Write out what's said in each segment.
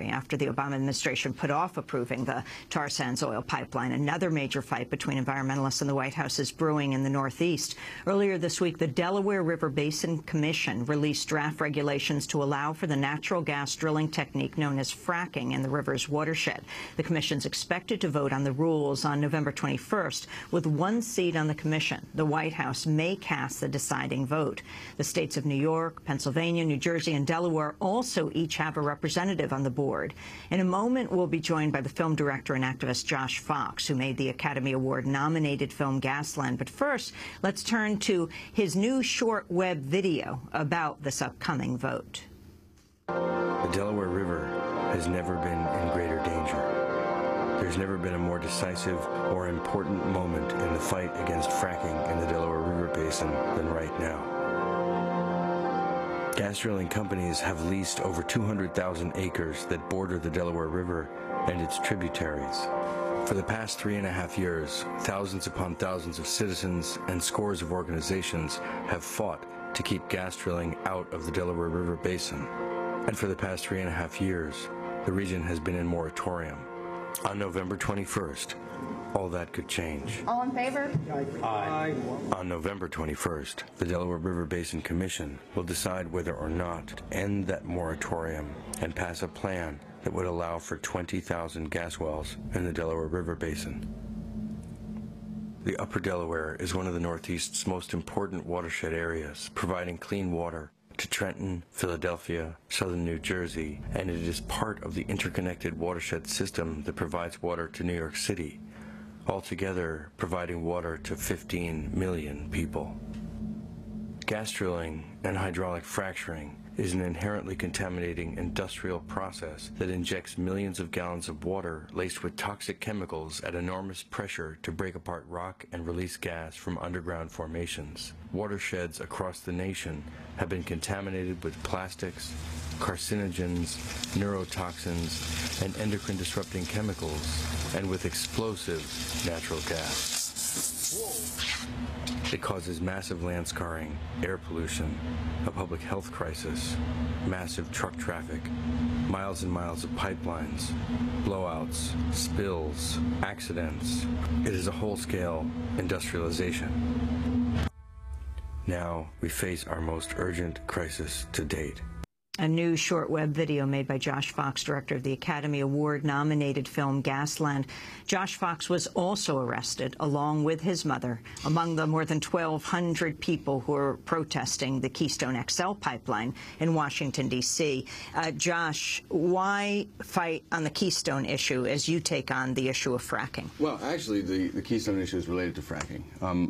January after the Obama administration put off approving the tar sands oil pipeline. Another major fight between environmentalists and the White House is brewing in the Northeast. Earlier this week, the Delaware River Basin Commission released draft regulations to allow for the natural gas drilling technique known as fracking in the river's watershed. The commission's expected to vote on the rules on November 21st. With one seat on the commission, the White House may cast the deciding vote. The states of New York, Pennsylvania, New Jersey, and Delaware also each have a representative on the board. In a moment, we'll be joined by the film director and activist Josh Fox, who made the Academy Award-nominated film Gasland. But first, let's turn to his new short web video about this upcoming vote. The Delaware River has never been in greater danger. There's never been a more decisive or important moment in the fight against fracking in the Delaware River Basin than right now. Gas drilling companies have leased over 200,000 acres that border the Delaware River and its tributaries. For the past 3.5 years, thousands upon thousands of citizens and scores of organizations have fought to keep gas drilling out of the Delaware River Basin. And for the past 3.5 years, the region has been in moratorium. On November 21st, all that could change. All in favor? Aye. On November 21st, the Delaware River Basin Commission will decide whether or not to end that moratorium and pass a plan that would allow for 20,000 gas wells in the Delaware River Basin. The Upper Delaware is one of the Northeast's most important watershed areas, providing clean water to Trenton, Philadelphia, southern New Jersey, and it is part of the interconnected watershed system that provides water to New York City, altogether providing water to 15 million people. Gas drilling and hydraulic fracturing is an inherently contaminating industrial process that injects millions of gallons of water laced with toxic chemicals at enormous pressure to break apart rock and release gas from underground formations. Watersheds across the nation have been contaminated with plastics, carcinogens, neurotoxins, and endocrine-disrupting chemicals, and with explosive natural gas. It causes massive land scarring, air pollution, a public health crisis, massive truck traffic, miles and miles of pipelines, blowouts, spills, accidents. It is a whole-scale industrialization. Now we face our most urgent crisis to date. A new short web video made by Josh Fox, director of the Academy Award-nominated film Gasland. Josh Fox was also arrested, along with his mother, among the more than 1,200 people who are protesting the Keystone XL pipeline in Washington, D.C. Josh, why fight on the Keystone issue as you take on the issue of fracking? Well, actually, the Keystone issue is related to fracking.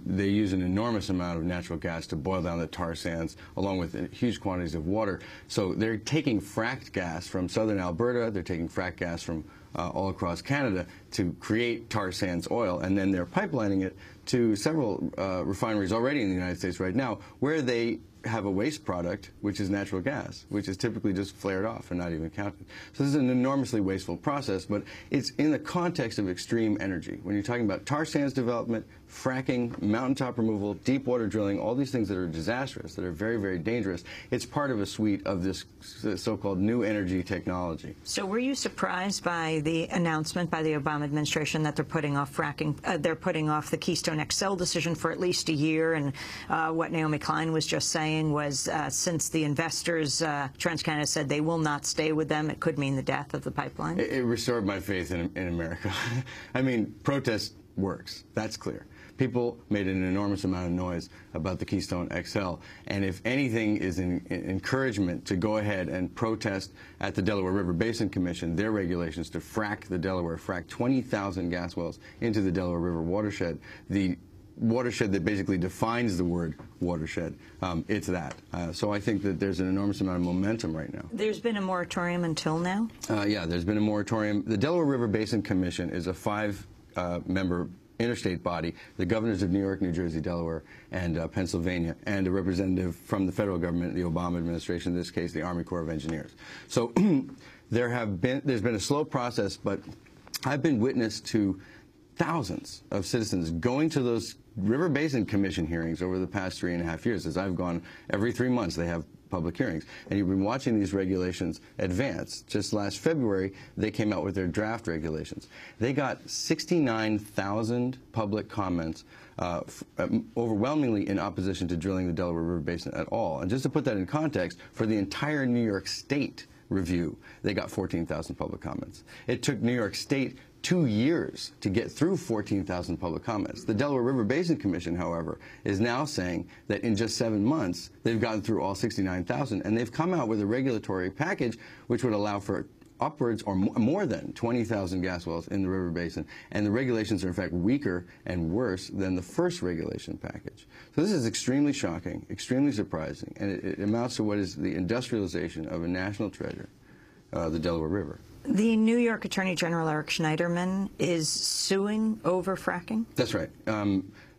They use an enormous amount of natural gas to boil down the tar sands, along with huge quantities of water. So they're taking fracked gas from southern Alberta, they're taking fracked gas from all across Canada to create tar sands oil, and then they're pipelining it to several refineries already in the United States right now, where they have a waste product, which is natural gas, which is typically just flared off and not even counted. So this is an enormously wasteful process, but it's in the context of extreme energy. When you're talking about tar sands development, fracking, mountaintop removal, deep water drilling, all these things that are disastrous, that are very, very dangerous, it's part of a suite of this so-called new energy technology. So were you surprised by the announcement by the Obama administration that they're putting off fracking, they're putting off the Keystone XL decision for at least a year, and what Naomi Klein was just saying was since the investors, TransCanada said they will not stay with them, it could mean the death of the pipeline? It restored my faith in America. I mean, protest works, that's clear. People made an enormous amount of noise about the Keystone XL, and if anything is an encouragement to go ahead and protest at the Delaware River Basin Commission their regulations to frack the Delaware, frack 20,000 gas wells into the Delaware River watershed, the watershed that basically defines the word watershed, it's that. So I think that there's an enormous amount of momentum right now. There's been a moratorium until now? Yeah, there's been a moratorium. The Delaware River Basin Commission is a 5-member interstate body, the governors of New York, New Jersey, Delaware, and Pennsylvania, and a representative from the federal government, the Obama administration, in this case, the Army Corps of Engineers. So there's been a slow process, but I've been witness to thousands of citizens going to those River Basin Commission hearings over the past 3.5 years. As I've gone every 3 months, they have public hearings. And you've been watching these regulations advance. Just last February, they came out with their draft regulations. They got 69,000 public comments, overwhelmingly in opposition to drilling the Delaware River Basin at all. And just to put that in context, for the entire New York State review, they got 14,000 public comments. It took New York State 2 years to get through 14,000 public comments. The Delaware River Basin Commission, however, is now saying that in just 7 months, they've gotten through all 69,000, and they've come out with a regulatory package which would allow for upwards or more than 20,000 gas wells in the river basin, and the regulations are in fact weaker and worse than the first regulation package. So this is extremely shocking, extremely surprising, and it amounts to what is the industrialization of a national treasure, the Delaware River. The New York Attorney General Eric Schneiderman is suing over fracking? That's right.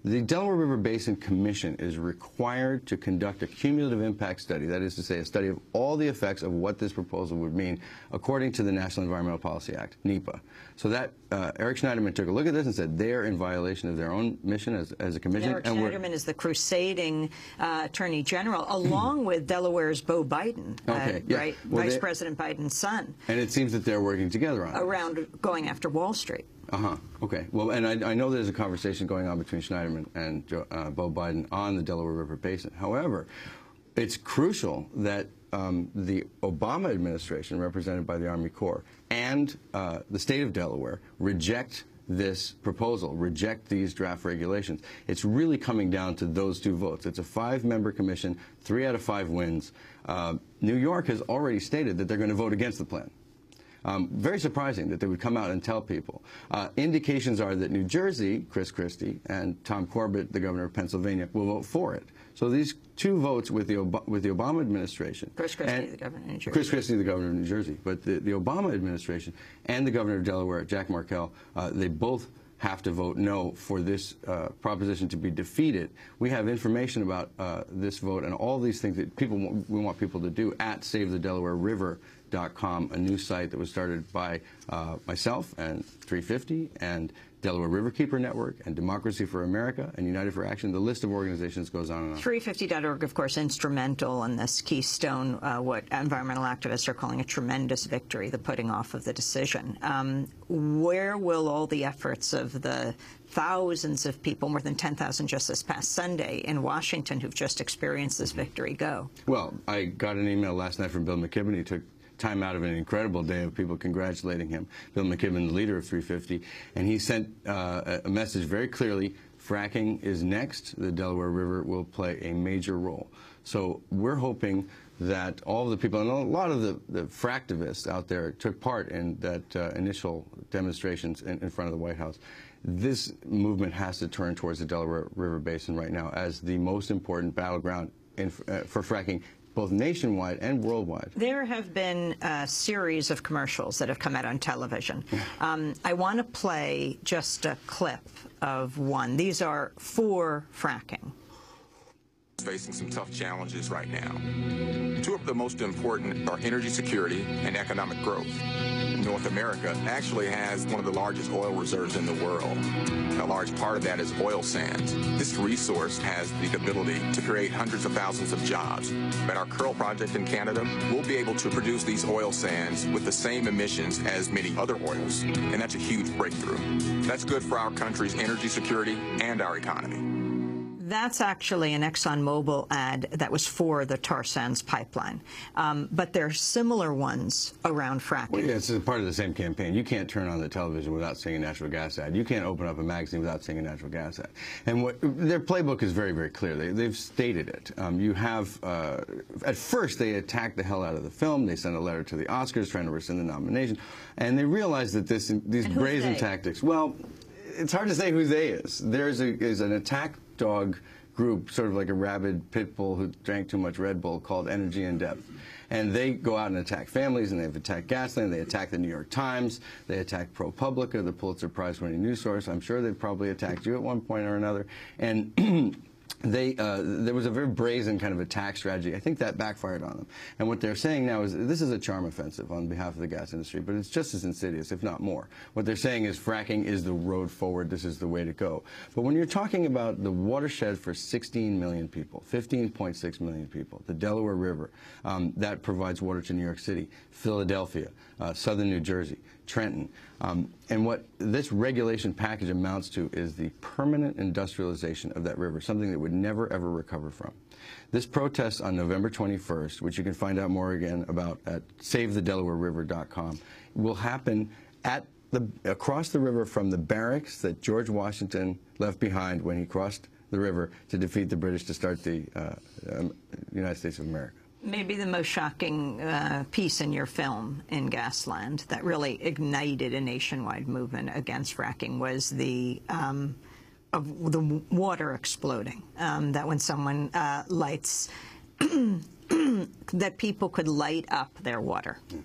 The Delaware River Basin Commission is required to conduct a cumulative impact study, that is to say a study of all the effects of what this proposal would mean according to the National Environmental Policy Act, NEPA. So that Eric Schneiderman took a look at this and said they're in violation of their own mission as a commission. Eric Schneiderman is the crusading Attorney General, along with Delaware's Beau Biden, right? Well, Vice President Biden's son. And it seems that they're working together on it. Around going after Wall Street. Okay. Well, and I know there's a conversation going on between Schneiderman and Beau Biden on the Delaware River Basin. However, it's crucial that the Obama administration, represented by the Army Corps, and the state of Delaware reject this proposal, reject these draft regulations. It's really coming down to those two votes. It's a 5-member commission, 3 out of 5 wins. New York has already stated that they're going to vote against the plan. Very surprising that they would come out and tell people. Indications are that New Jersey, Chris Christie, and Tom Corbett, the governor of Pennsylvania, will vote for it. So these 2 votes with the Obama administration. Chris Christie, the governor of New Jersey. Chris Christie, the governor of New Jersey. But the Obama administration and the governor of Delaware, Jack Markell, they both have to vote no for this proposition to be defeated. We have information about this vote and all these things that we want people to do at SaveTheDelawareRiver.com, a new site that was started by myself and 350 and Delaware Riverkeeper Network and Democracy for America and United for Action. The list of organizations goes on and on. 350.org, of course, instrumental in this Keystone, what environmental activists are calling a tremendous victory, the putting off of the decision. Where will all the efforts of the thousands of people, more than 10,000 just this past Sunday in Washington who've just experienced this victory go? Well, I got an email last night from Bill McKibben. He took time out of an incredible day of people congratulating him, Bill McKibben, the leader of 350, and he sent a message very clearly: fracking is next. The Delaware River will play a major role. So we're hoping that all of the people, and a lot of the fractivists out there took part in that initial demonstrations in front of the White House. This movement has to turn towards the Delaware River Basin right now as the most important battleground for fracking, both nationwide and worldwide. There have been a series of commercials that have come out on television. I want to play just a clip of one. These are for fracking. Facing some tough challenges right now. 2 of the most important are energy security and economic growth. North America actually has one of the largest oil reserves in the world. A large part of that is oil sands. This resource has the ability to create hundreds of thousands of jobs. At our Curl project in Canada, we'll be able to produce these oil sands with the same emissions as many other oils, and that's a huge breakthrough. That's good for our country's energy security and our economy. That's actually an ExxonMobil ad that was for the tar sands pipeline. But there are similar ones around fracking. Well, yeah, it's a part of the same campaign. You can't turn on the television without seeing a natural gas ad. You can't open up a magazine without seeing a natural gas ad. And their playbook is very, very clear. They've stated it. You have, at first, they attacked the hell out of the film. They sent a letter to the Oscars trying to rescind the nomination. And they realized that these brazen tactics, well, it's hard to say who they is. There is an attack dog group, sort of like a rabid pit bull who drank too much Red Bull, called Energy in Depth. And they go out and attack families, and they've attacked Gasland, they attack the New York Times, they attack ProPublica, the Pulitzer Prize-winning news source. I'm sure they've probably attacked you at one point or another. And there was a very brazen kind of attack strategy. I think that backfired on them. And what they're saying now is this is a charm offensive on behalf of the gas industry, but it's just as insidious, if not more. What they're saying is fracking is the road forward. This is the way to go. But when you're talking about the watershed for 16 million people, 15.6 million people, the Delaware River, that provides water to New York City, Philadelphia, southern New Jersey, Trenton. And what this regulation package amounts to is the permanent industrialization of that river, something that would never, ever recover from. This protest on November 21st, which you can find out more again about at SaveTheDelawareRiver.com, will happen across the river from the barracks that George Washington left behind when he crossed the river to defeat the British to start the United States of America. Maybe the most shocking piece in your film, In Gasland, that really ignited a nationwide movement against fracking was the water exploding. That when someone lights, that people could light up their water. Yeah.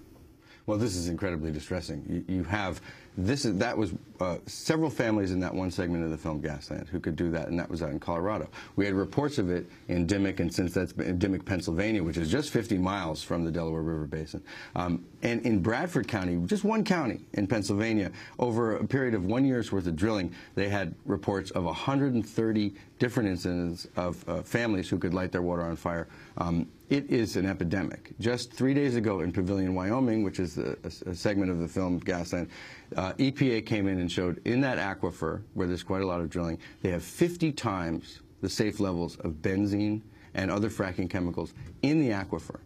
Well, this is incredibly distressing. You have that was several families in that one segment of the film Gasland who could do that, and that was out in Colorado. We had reports of it in Dimmock, and since that's in Dimmock, Pennsylvania, which is just 50 miles from the Delaware River Basin. And in Bradford County, just one county in Pennsylvania, over a period of 1 year's worth of drilling, they had reports of 130 different incidents of families who could light their water on fire. It is an epidemic. Just 3 days ago in Pavilion, Wyoming, which is a segment of the film Gasland, EPA came in and showed in that aquifer, where there's quite a lot of drilling, they have 50 times the safe levels of benzene and other fracking chemicals in the aquifer.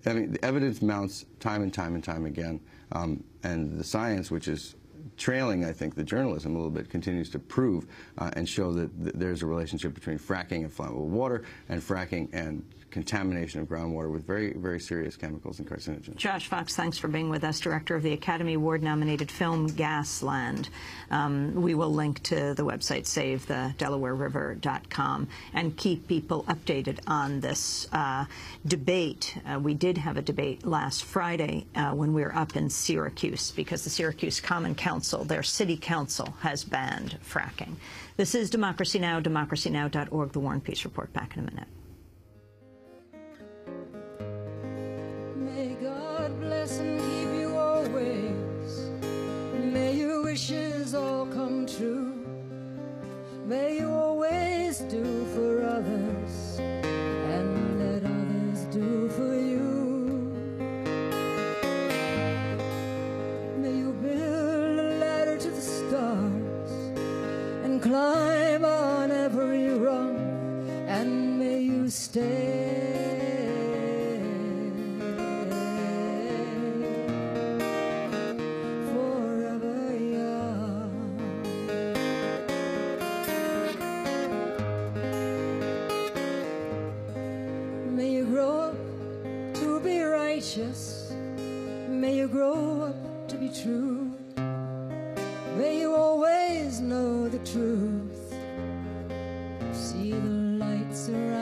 I mean, the evidence mounts time and time and time again, and the science, which is trailing, I think, the journalism a little bit, continues to prove and show that there's a relationship between fracking and flammable water and fracking and contamination of groundwater with very, very serious chemicals and carcinogens. Josh Fox, thanks for being with us, director of the Academy Award-nominated film Gasland. We will link to the website SaveTheDelawareRiver.com and keep people updated on this debate. We did have a debate last Friday when we were up in Syracuse, because the Syracuse Common Council, their city council, has banned fracking. This is Democracy Now!, democracynow.org, The War and Peace Report. Back in a minute. May God bless and keep you always. May your wishes all come true. May you always do for others and let others do for you. May you build a ladder to the stars and climb on every rung, and may you stay righteous. May you grow up to be true. May you always know the truth. See the light surround